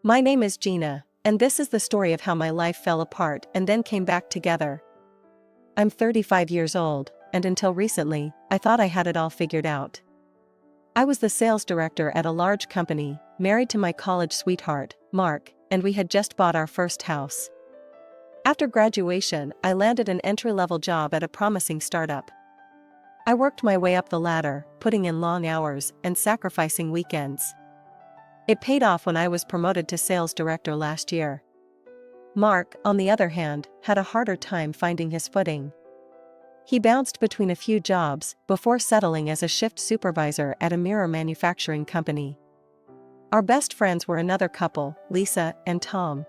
My name is Gina, and this is the story of how my life fell apart and then came back together. I'm 35 years old, and until recently, I thought I had it all figured out. I was the sales director at a large company, married to my college sweetheart, Mark, and we had just bought our first house. After graduation, I landed an entry-level job at a promising startup. I worked my way up the ladder, putting in long hours and sacrificing weekends. It paid off when I was promoted to sales director last year. Mark, on the other hand, had a harder time finding his footing. He bounced between a few jobs before settling as a shift supervisor at a mirror manufacturing company. Our best friends were another couple, Lisa and Tom.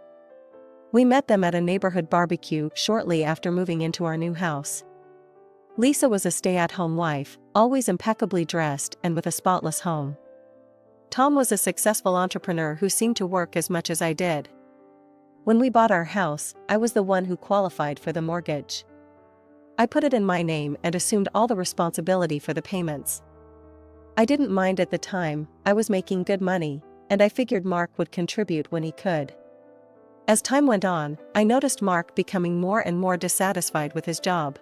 We met them at a neighborhood barbecue shortly after moving into our new house. Lisa was a stay-at-home wife, always impeccably dressed and with a spotless home. Tom was a successful entrepreneur who seemed to work as much as I did. When we bought our house, I was the one who qualified for the mortgage. I put it in my name and assumed all the responsibility for the payments. I didn't mind at the time, I was making good money, and I figured Mark would contribute when he could. As time went on, I noticed Mark becoming more and more dissatisfied with his job.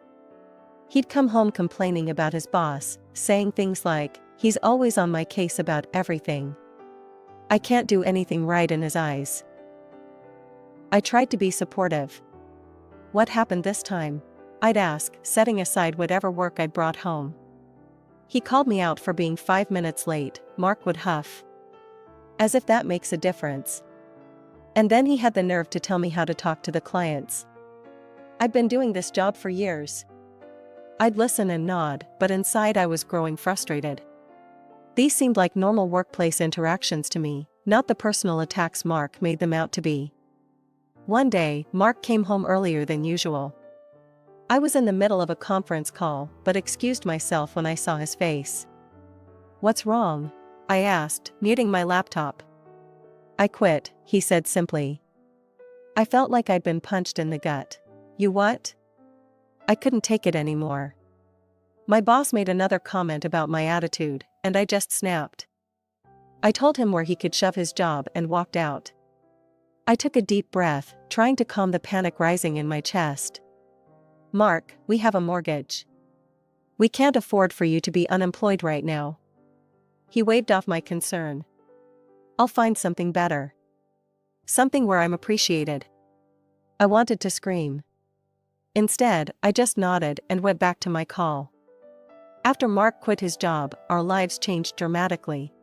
He'd come home complaining about his boss, saying things like, "He's always on my case about everything. I can't do anything right," in his eyes. I tried to be supportive. "What happened this time?" I'd ask, setting aside whatever work I'd brought home. He called me out for being 5 minutes late, Mark would huff. "As if that makes a difference." And then he had the nerve to tell me how to talk to the clients. I'd been doing this job for years. I'd listen and nod, but inside I was growing frustrated. These seemed like normal workplace interactions to me, not the personal attacks Mark made them out to be. One day, Mark came home earlier than usual. I was in the middle of a conference call, but excused myself when I saw his face. "What's wrong?" I asked, muting my laptop. "I quit," he said simply. I felt like I'd been punched in the gut. "You what?" I couldn't take it anymore. My boss made another comment about my attitude, and I just snapped. I told him where he could shove his job and walked out. I took a deep breath, trying to calm the panic rising in my chest. "Mark, we have a mortgage. We can't afford for you to be unemployed right now." He waved off my concern. "I'll find something better. Something where I'm appreciated." I wanted to scream. Instead, I just nodded and went back to my call. After Mark quit his job, our lives changed dramatically.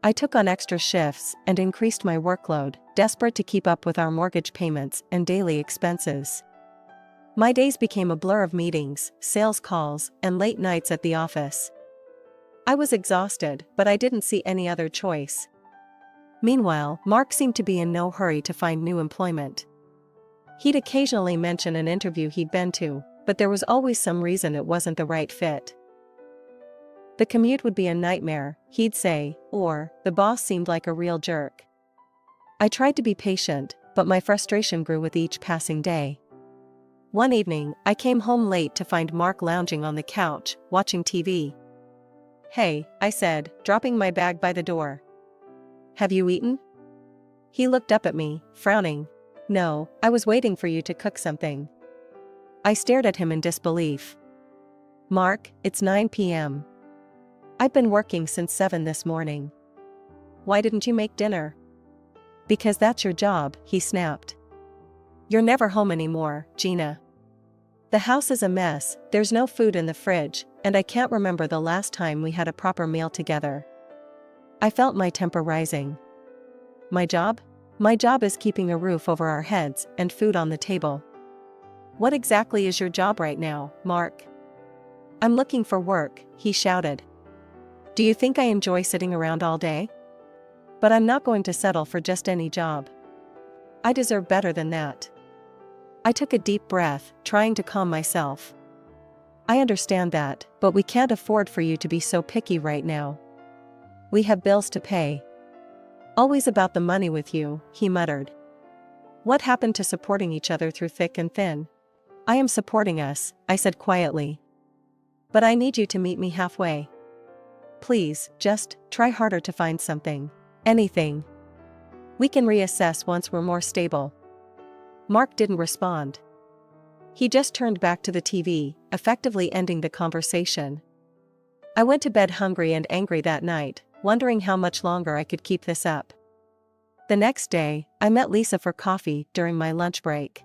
I took on extra shifts and increased my workload, desperate to keep up with our mortgage payments and daily expenses. My days became a blur of meetings, sales calls, and late nights at the office. I was exhausted, but I didn't see any other choice. Meanwhile, Mark seemed to be in no hurry to find new employment. He'd occasionally mention an interview he'd been to, but there was always some reason it wasn't the right fit. The commute would be a nightmare, he'd say, or, the boss seemed like a real jerk. I tried to be patient, but my frustration grew with each passing day. One evening, I came home late to find Mark lounging on the couch, watching TV. "Hey," I said, dropping my bag by the door. "Have you eaten?" He looked up at me, frowning. "No, I was waiting for you to cook something." I stared at him in disbelief. "Mark, it's 9 p.m. I've been working since 7 this morning. Why didn't you make dinner?" "Because that's your job," he snapped. "You're never home anymore, Gina. The house is a mess, there's no food in the fridge, and I can't remember the last time we had a proper meal together." I felt my temper rising. "My job? My job is keeping a roof over our heads and food on the table." "What exactly is your job right now, Mark?" "I'm looking for work," he shouted. "Do you think I enjoy sitting around all day? But I'm not going to settle for just any job. I deserve better than that." I took a deep breath, trying to calm myself. "I understand that, but we can't afford for you to be so picky right now. We have bills to pay." "Always about the money with you," he muttered. "What happened to supporting each other through thick and thin?" "I am supporting us," I said quietly. "But I need you to meet me halfway. Please, just try harder to find something. Anything." We can reassess once we're more stable. Mark didn't respond. He just turned back to the TV, effectively ending the conversation. I went to bed hungry and angry that night, wondering how much longer I could keep this up. The next day, I met Lisa for coffee during my lunch break.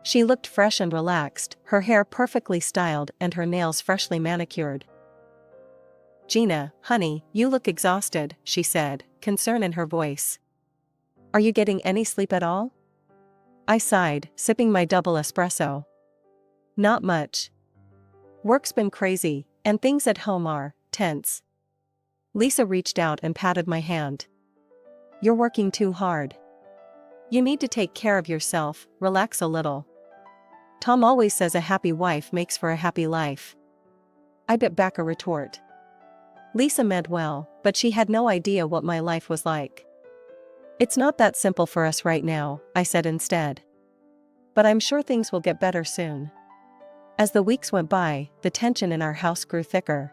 She looked fresh and relaxed, her hair perfectly styled and her nails freshly manicured. "Gina, honey, you look exhausted," she said, concern in her voice. "Are you getting any sleep at all?" I sighed, sipping my double espresso. "Not much. Work's been crazy, and things at home are tense." Lisa reached out and patted my hand. "You're working too hard. You need to take care of yourself, relax a little. Tom always says a happy wife makes for a happy life." I bit back a retort. Lisa meant well, but she had no idea what my life was like. "It's not that simple for us right now," I said instead. "But I'm sure things will get better soon." As the weeks went by, the tension in our house grew thicker.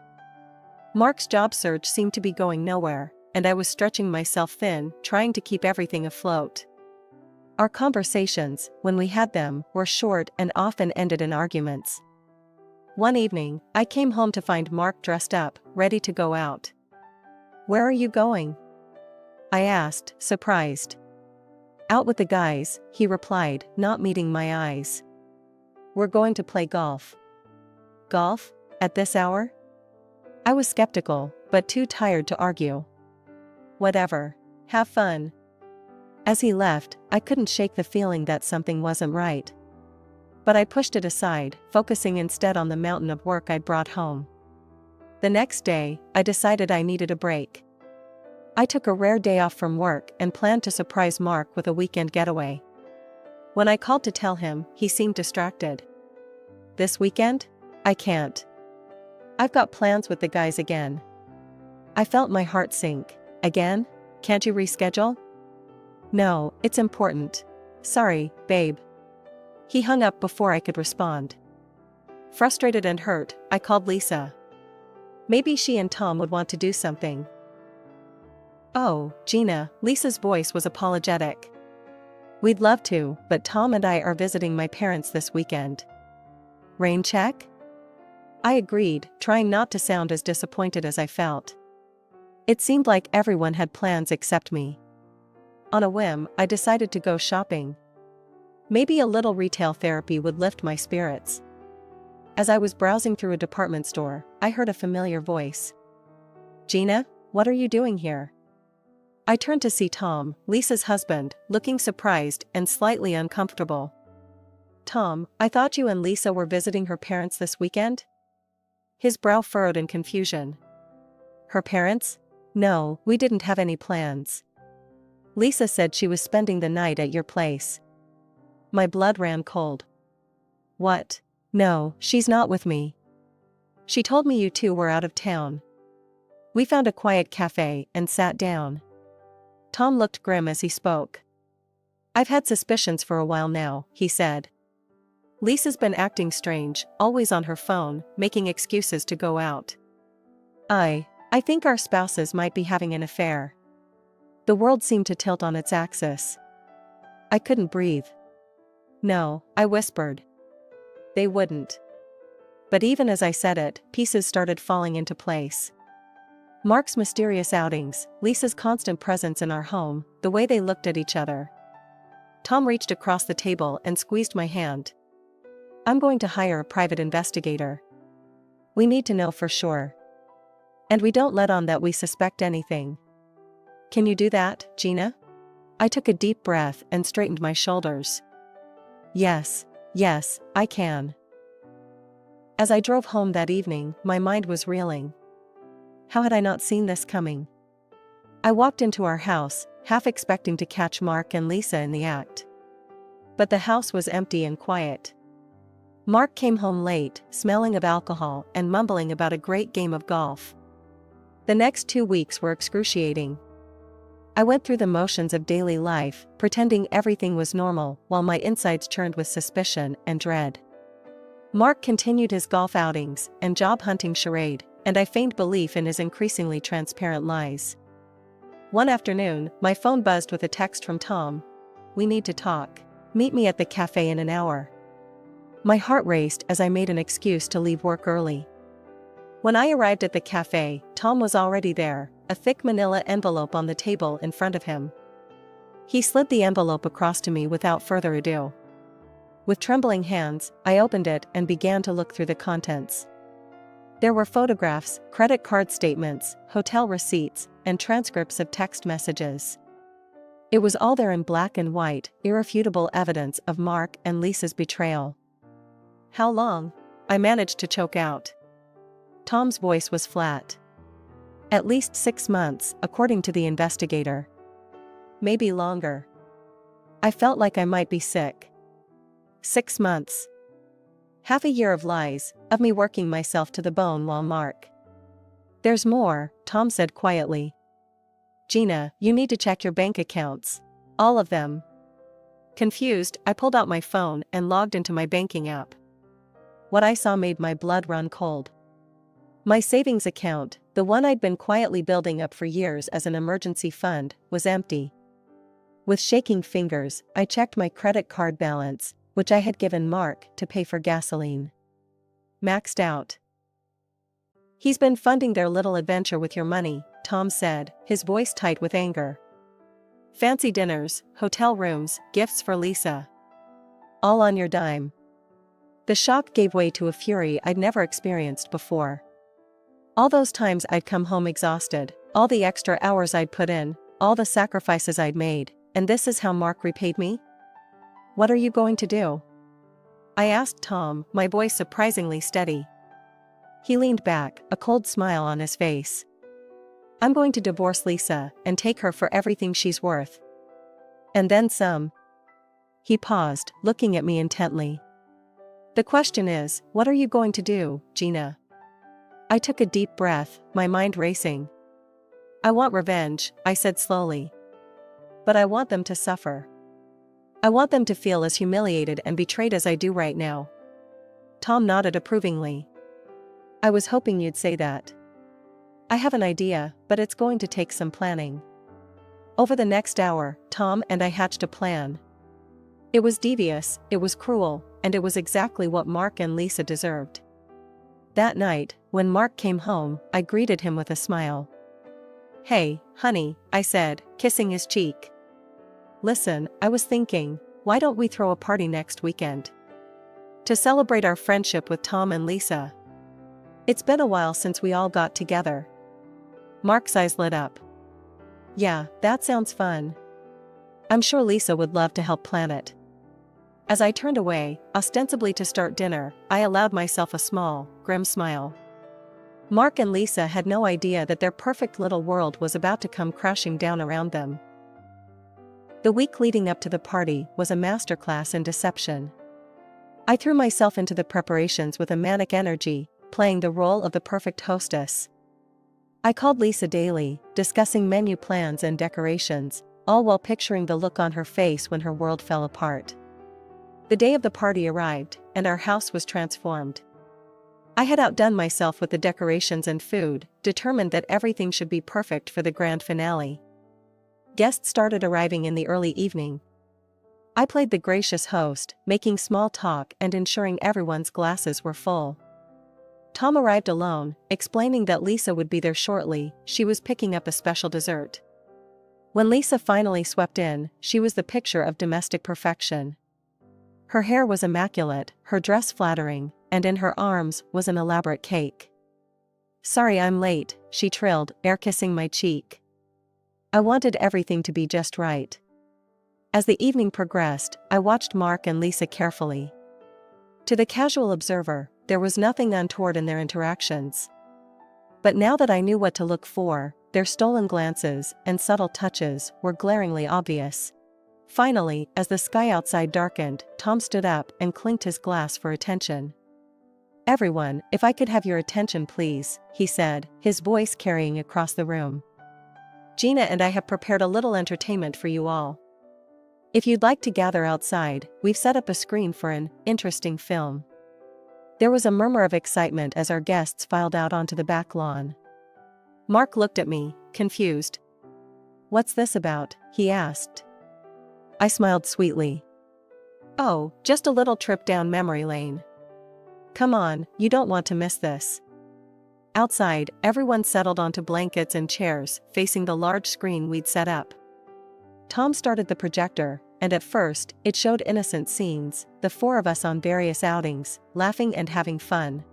Mark's job search seemed to be going nowhere, and I was stretching myself thin, trying to keep everything afloat. Our conversations, when we had them, were short and often ended in arguments. One evening, I came home to find Mark dressed up, ready to go out. "Where are you going?" I asked, surprised. "Out with the guys," he replied, not meeting my eyes. "We're going to play golf." "Golf? At this hour?" I was skeptical, but too tired to argue. "Whatever. Have fun." As he left, I couldn't shake the feeling that something wasn't right. But I pushed it aside, focusing instead on the mountain of work I'd brought home. The next day, I decided I needed a break. I took a rare day off from work and planned to surprise Mark with a weekend getaway. When I called to tell him, he seemed distracted. "This weekend? I can't. I've got plans with the guys again." I felt my heart sink. "Again? Can't you reschedule?" "No, it's important. Sorry, babe." He hung up before I could respond. Frustrated and hurt, I called Lisa. Maybe she and Tom would want to do something. "Oh, Gina," Lisa's voice was apologetic. "We'd love to, but Tom and I are visiting my parents this weekend." "Rain check?" I agreed, trying not to sound as disappointed as I felt. It seemed like everyone had plans except me. On a whim, I decided to go shopping. Maybe a little retail therapy would lift my spirits. As I was browsing through a department store, I heard a familiar voice. "Gina, what are you doing here?" I turned to see Tom, Lisa's husband, looking surprised and slightly uncomfortable. "Tom, I thought you and Lisa were visiting her parents this weekend?" His brow furrowed in confusion. "Her parents? No, we didn't have any plans. Lisa said she was spending the night at your place." My blood ran cold. "What? No, she's not with me. She told me you two were out of town." We found a quiet cafe and sat down. Tom looked grim as he spoke. "I've had suspicions for a while now," he said. "Lisa's been acting strange, always on her phone, making excuses to go out. I think our spouses might be having an affair." The world seemed to tilt on its axis. I couldn't breathe. "No," I whispered. "They wouldn't." But even as I said it, pieces started falling into place. Mark's mysterious outings, Lisa's constant presence in our home, the way they looked at each other. Tom reached across the table and squeezed my hand. "I'm going to hire a private investigator. We need to know for sure. And we don't let on that we suspect anything. Can you do that, Gina?" I took a deep breath and straightened my shoulders. Yes, I can." As I drove home that evening, my mind was reeling. How had I not seen this coming? I walked into our house, half expecting to catch Mark and Lisa in the act. But the house was empty and quiet. Mark came home late, smelling of alcohol and mumbling about a great game of golf. The next 2 weeks were excruciating. I went through the motions of daily life, pretending everything was normal, while my insides churned with suspicion and dread. Mark continued his golf outings and job hunting charade, and I feigned belief in his increasingly transparent lies. One afternoon, my phone buzzed with a text from Tom. "We need to talk. Meet me at the cafe in an hour." My heart raced as I made an excuse to leave work early. When I arrived at the cafe, Tom was already there, a thick manila envelope on the table in front of him. He slid the envelope across to me without further ado. With trembling hands, I opened it and began to look through the contents. There were photographs, credit card statements, hotel receipts, and transcripts of text messages. It was all there in black and white, irrefutable evidence of Mark and Lisa's betrayal. "How long?" I managed to choke out. Tom's voice was flat. "At least 6 months, according to the investigator. Maybe longer." I felt like I might be sick. 6 months. Half a year of lies, of me working myself to the bone while Mark. "There's more," Tom said quietly. "Gina, you need to check your bank accounts. All of them." Confused, I pulled out my phone and logged into my banking app. What I saw made my blood run cold. My savings account, the one I'd been quietly building up for years as an emergency fund, was empty. With shaking fingers, I checked my credit card balance, which I had given Mark to pay for gasoline. Maxed out. "He's been funding their little adventure with your money," Tom said, his voice tight with anger. "Fancy dinners, hotel rooms, gifts for Lisa. All on your dime." The shock gave way to a fury I'd never experienced before. All those times I'd come home exhausted, all the extra hours I'd put in, all the sacrifices I'd made, and this is how Mark repaid me? "What are you going to do?" I asked Tom, my voice surprisingly steady. He leaned back, a cold smile on his face. "I'm going to divorce Lisa, and take her for everything she's worth. And then some." He paused, looking at me intently. "The question is, what are you going to do, Gina?" I took a deep breath, my mind racing. "I want revenge," I said slowly. "But I want them to suffer. I want them to feel as humiliated and betrayed as I do right now." Tom nodded approvingly. "I was hoping you'd say that. I have an idea, but it's going to take some planning." Over the next hour, Tom and I hatched a plan. It was devious, it was cruel, and it was exactly what Mark and Lisa deserved. That night, when Mark came home, I greeted him with a smile. "Hey, honey," I said, kissing his cheek. "Listen, I was thinking, why don't we throw a party next weekend? To celebrate our friendship with Tom and Lisa. It's been a while since we all got together." Mark's eyes lit up. "Yeah, that sounds fun. I'm sure Lisa would love to help plan it." As I turned away, ostensibly to start dinner, I allowed myself a small, grim smile. Mark and Lisa had no idea that their perfect little world was about to come crashing down around them. The week leading up to the party was a masterclass in deception. I threw myself into the preparations with a manic energy, playing the role of the perfect hostess. I called Lisa daily, discussing menu plans and decorations, all while picturing the look on her face when her world fell apart. The day of the party arrived, and our house was transformed. I had outdone myself with the decorations and food, determined that everything should be perfect for the grand finale. Guests started arriving in the early evening. I played the gracious host, making small talk and ensuring everyone's glasses were full. Tom arrived alone, explaining that Lisa would be there shortly. She was picking up a special dessert. When Lisa finally swept in, she was the picture of domestic perfection. Her hair was immaculate, her dress flattering, and in her arms was an elaborate cake. "Sorry I'm late," she trilled, air-kissing my cheek. I wanted everything to be just right. As the evening progressed, I watched Mark and Lisa carefully. To the casual observer, there was nothing untoward in their interactions. But now that I knew what to look for, their stolen glances and subtle touches were glaringly obvious. Finally, as the sky outside darkened, Tom stood up and clinked his glass for attention. "Everyone, if I could have your attention please," he said, his voice carrying across the room. "Gina and I have prepared a little entertainment for you all. If you'd like to gather outside, we've set up a screen for an interesting film." There was a murmur of excitement as our guests filed out onto the back lawn. Mark looked at me, confused. "What's this about?" he asked. I smiled sweetly. "Oh, just a little trip down memory lane. Come on, you don't want to miss this." Outside, everyone settled onto blankets and chairs, facing the large screen we'd set up. Tom started the projector, and at first, it showed innocent scenes, the four of us on various outings, laughing and having fun.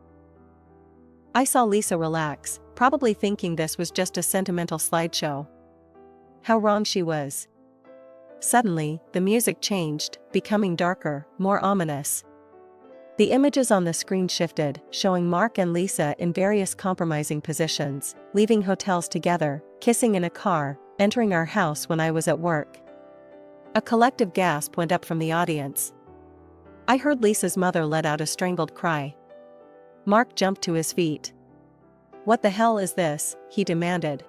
I saw Lisa relax, probably thinking this was just a sentimental slideshow. How wrong she was. Suddenly, the music changed, becoming darker, more ominous. The images on the screen shifted, showing Mark and Lisa in various compromising positions, leaving hotels together, kissing in a car, entering our house when I was at work. A collective gasp went up from the audience. I heard Lisa's mother let out a strangled cry. Mark jumped to his feet. "What the hell is this?" he demanded.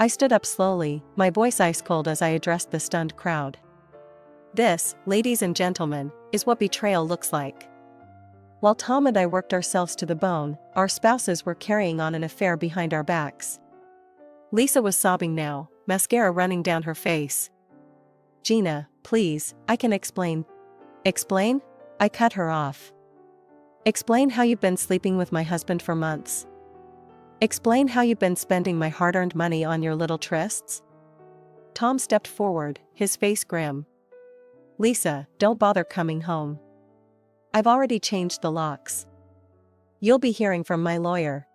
I stood up slowly, my voice ice cold as I addressed the stunned crowd. "This, ladies and gentlemen, is what betrayal looks like." While Tom and I worked ourselves to the bone, our spouses were carrying on an affair behind our backs. Lisa was sobbing now, mascara running down her face. "Gina, please, I can explain." "Explain?" I cut her off. "Explain how you've been sleeping with my husband for months. Explain how you've been spending my hard-earned money on your little trysts." Tom stepped forward, his face grim. "Lisa, don't bother coming home. I've already changed the locks. You'll be hearing from my lawyer."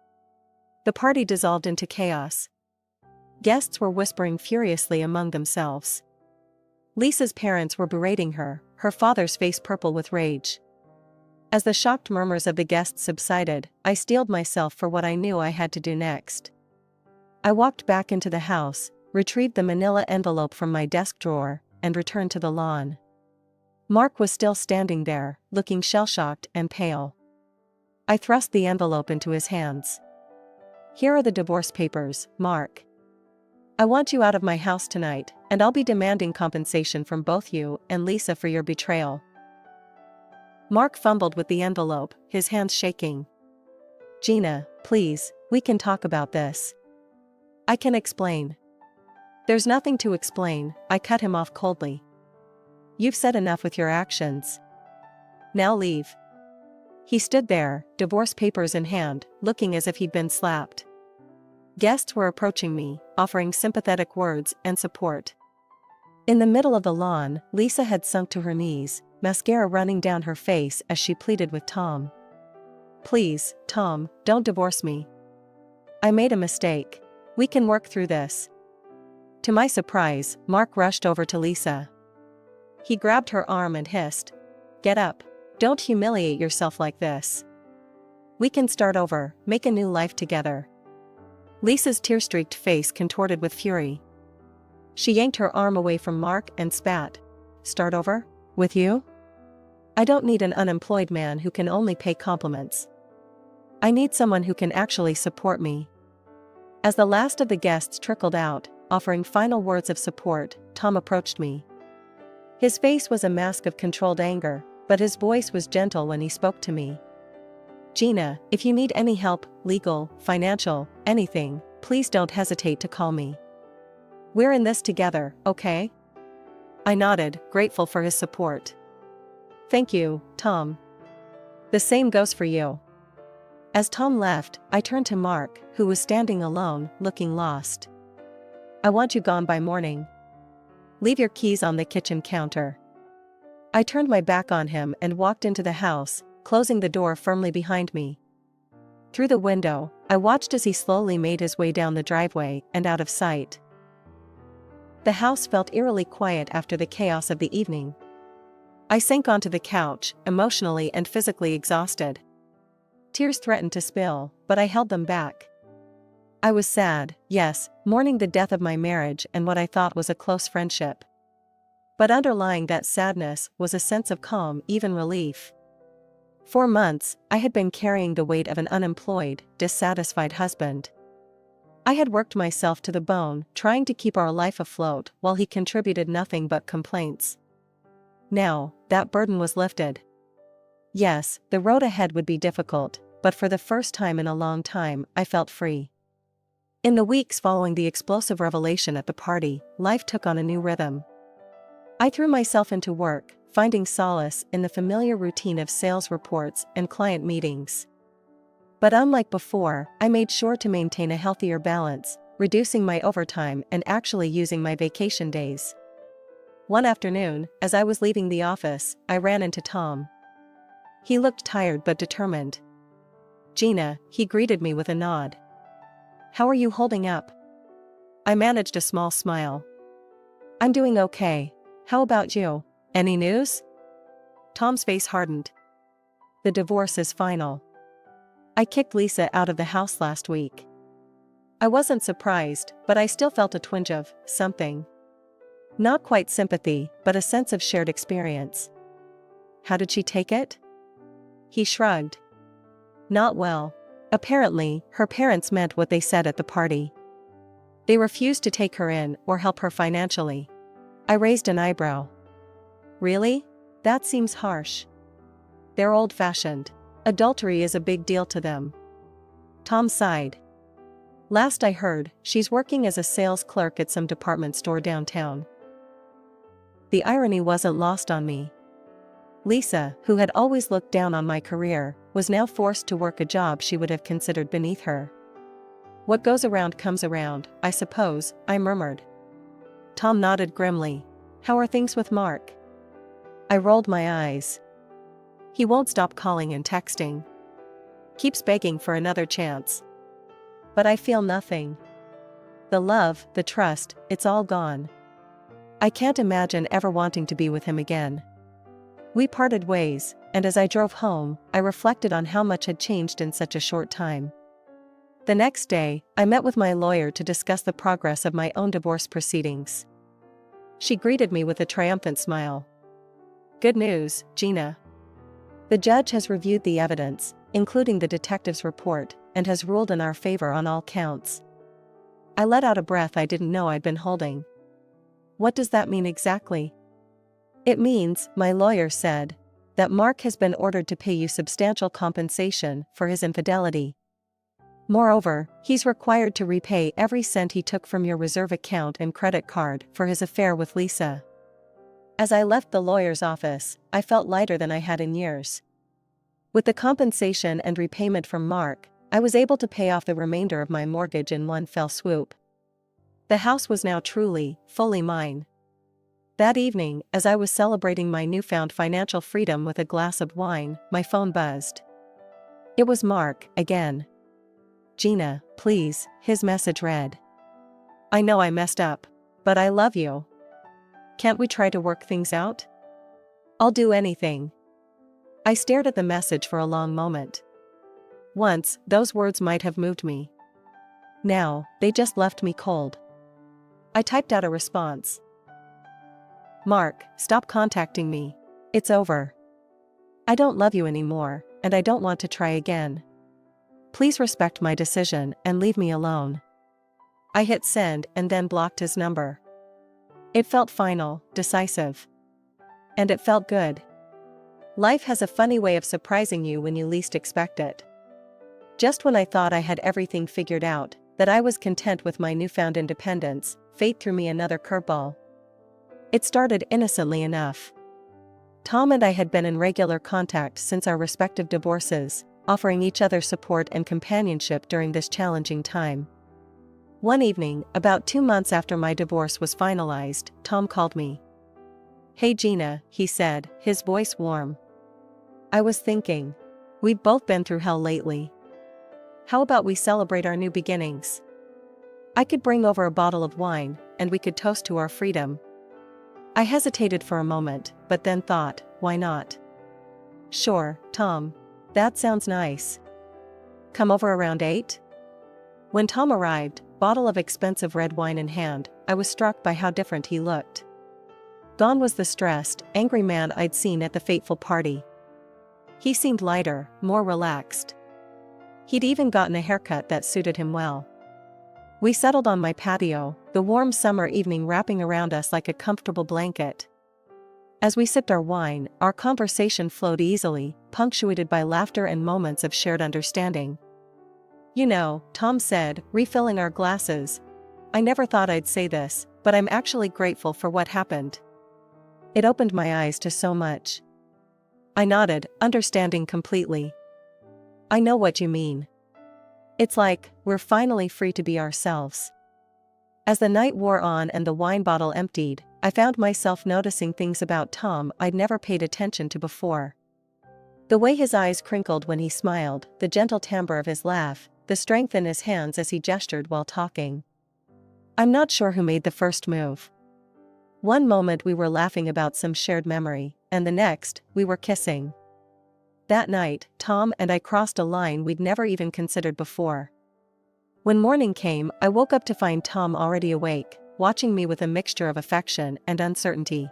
The party dissolved into chaos. Guests were whispering furiously among themselves. Lisa's parents were berating her, her father's face purple with rage. As the shocked murmurs of the guests subsided, I steeled myself for what I knew I had to do next. I walked back into the house, retrieved the manila envelope from my desk drawer, and returned to the lawn. Mark was still standing there, looking shell-shocked and pale. I thrust the envelope into his hands. "Here are the divorce papers, Mark. I want you out of my house tonight, and I'll be demanding compensation from both you and Lisa for your betrayal." Mark fumbled with the envelope, his hands shaking. "Gina, please, we can talk about this. I can explain." "There's nothing to explain," I cut him off coldly. "You've said enough with your actions. Now leave." He stood there, divorce papers in hand, looking as if he'd been slapped. Guests were approaching me, offering sympathetic words and support. In the middle of the lawn, Lisa had sunk to her knees, mascara running down her face as she pleaded with Tom. "Please, Tom, don't divorce me. I made a mistake. We can work through this." To my surprise, Mark rushed over to Lisa. He grabbed her arm and hissed, "Get up. Don't humiliate yourself like this. We can start over, make a new life together." Lisa's tear-streaked face contorted with fury. She yanked her arm away from Mark and spat. "Start over? With you? I don't need an unemployed man who can only pay compliments. I need someone who can actually support me." As the last of the guests trickled out, offering final words of support, Tom approached me. His face was a mask of controlled anger, but his voice was gentle when he spoke to me. "Gina, if you need any help, legal, financial, anything, please don't hesitate to call me. We're in this together, okay?" I nodded, grateful for his support. "Thank you, Tom. The same goes for you." As Tom left, I turned to Mark, who was standing alone, looking lost. "I want you gone by morning. Leave your keys on the kitchen counter." I turned my back on him and walked into the house, closing the door firmly behind me. Through the window, I watched as he slowly made his way down the driveway and out of sight. The house felt eerily quiet after the chaos of the evening. I sank onto the couch, emotionally and physically exhausted. Tears threatened to spill, but I held them back. I was sad, yes, mourning the death of my marriage and what I thought was a close friendship. But underlying that sadness was a sense of calm, even relief. For months, I had been carrying the weight of an unemployed, dissatisfied husband. I had worked myself to the bone, trying to keep our life afloat while he contributed nothing but complaints. Now, that burden was lifted. Yes, the road ahead would be difficult, but for the first time in a long time, I felt free. In the weeks following the explosive revelation at the party, life took on a new rhythm. I threw myself into work, finding solace in the familiar routine of sales reports and client meetings. But unlike before, I made sure to maintain a healthier balance, reducing my overtime and actually using my vacation days. One afternoon, as I was leaving the office, I ran into Tom. He looked tired but determined. "Gina," he greeted me with a nod. "How are you holding up?" I managed a small smile. "I'm doing okay. How about you? Any news?" Tom's face hardened. "The divorce is final. I kicked Lisa out of the house last week." I wasn't surprised, but I still felt a twinge of something. Not quite sympathy, but a sense of shared experience. "How did she take it?" He shrugged. "Not well. Apparently, her parents meant what they said at the party. They refused to take her in or help her financially." I raised an eyebrow. "Really? That seems harsh." "They're old-fashioned. Adultery is a big deal to them." Tom sighed. "Last I heard, she's working as a sales clerk at some department store downtown." The irony wasn't lost on me. Lisa, who had always looked down on my career, was now forced to work a job she would have considered beneath her. "What goes around comes around, I suppose," I murmured. Tom nodded grimly. "How are things with Mark?" I rolled my eyes. "He won't stop calling and texting. Keeps begging for another chance. But I feel nothing. The love, the trust, it's all gone. I can't imagine ever wanting to be with him again." We parted ways, and as I drove home, I reflected on how much had changed in such a short time. The next day, I met with my lawyer to discuss the progress of my own divorce proceedings. She greeted me with a triumphant smile. "Good news, Gina. The judge has reviewed the evidence, including the detective's report, and has ruled in our favor on all counts." I let out a breath I didn't know I'd been holding. "What does that mean exactly?" "It means," my lawyer said, "that Mark has been ordered to pay you substantial compensation for his infidelity. Moreover, he's required to repay every cent he took from your reserve account and credit card for his affair with Lisa." As I left the lawyer's office, I felt lighter than I had in years. With the compensation and repayment from Mark, I was able to pay off the remainder of my mortgage in one fell swoop. The house was now truly, fully mine. That evening, as I was celebrating my newfound financial freedom with a glass of wine, my phone buzzed. It was Mark, again. "Gina, please," his message read. "I know I messed up. But I love you. Can't we try to work things out? I'll do anything." I stared at the message for a long moment. Once, those words might have moved me. Now, they just left me cold. I typed out a response. "Mark, stop contacting me. It's over. I don't love you anymore, and I don't want to try again. Please respect my decision and leave me alone." I hit send and then blocked his number. It felt final, decisive. And it felt good. Life has a funny way of surprising you when you least expect it. Just when I thought I had everything figured out, that I was content with my newfound independence, fate threw me another curveball. It started innocently enough. Tom and I had been in regular contact since our respective divorces, offering each other support and companionship during this challenging time. One evening, about 2 months after my divorce was finalized, Tom called me. "Hey Gina," he said, his voice warm. "I was thinking. We've both been through hell lately. How about we celebrate our new beginnings? I could bring over a bottle of wine, and we could toast to our freedom." I hesitated for a moment, but then thought, why not? "Sure, Tom. That sounds nice. Come over around 8? When Tom arrived, bottle of expensive red wine in hand, I was struck by how different he looked. Gone was the stressed, angry man I'd seen at the fateful party. He seemed lighter, more relaxed. He'd even gotten a haircut that suited him well. We settled on my patio, the warm summer evening wrapping around us like a comfortable blanket. As we sipped our wine, our conversation flowed easily, punctuated by laughter and moments of shared understanding. You know, Tom said, refilling our glasses. I never thought I'd say this, but I'm actually grateful for what happened. It opened my eyes to so much. I nodded, understanding completely. I know what you mean. It's like, we're finally free to be ourselves. As the night wore on and the wine bottle emptied, I found myself noticing things about Tom I'd never paid attention to before. The way his eyes crinkled when he smiled, the gentle timbre of his laugh, the strength in his hands as he gestured while talking. I'm not sure who made the first move. One moment we were laughing about some shared memory, and the next, we were kissing. That night, Tom and I crossed a line we'd never even considered before. When morning came, I woke up to find Tom already awake, watching me with a mixture of affection and uncertainty.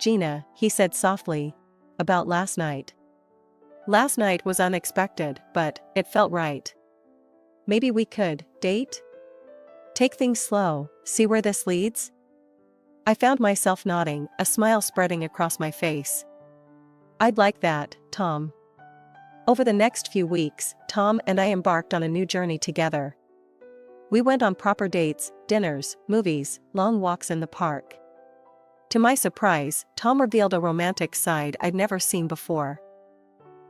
Gina, he said softly, about last night. Last night was unexpected, but it felt right. Maybe we could date? Take things slow, see where this leads? I found myself nodding, a smile spreading across my face. I'd like that, Tom. Over the next few weeks, Tom and I embarked on a new journey together. We went on proper dates, dinners, movies, long walks in the park. To my surprise, Tom revealed a romantic side I'd never seen before.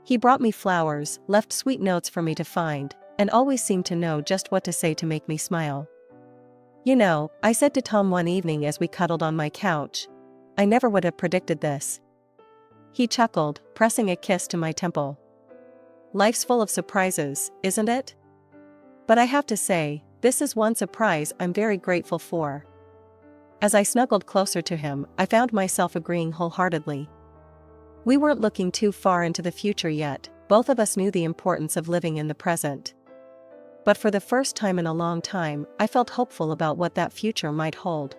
He brought me flowers, left sweet notes for me to find, and always seemed to know just what to say to make me smile. You know, I said to Tom one evening as we cuddled on my couch, I never would have predicted this. He chuckled, pressing a kiss to my temple. Life's full of surprises, isn't it? But I have to say, this is one surprise I'm very grateful for. As I snuggled closer to him, I found myself agreeing wholeheartedly. We weren't looking too far into the future yet, both of us knew the importance of living in the present. But for the first time in a long time, I felt hopeful about what that future might hold.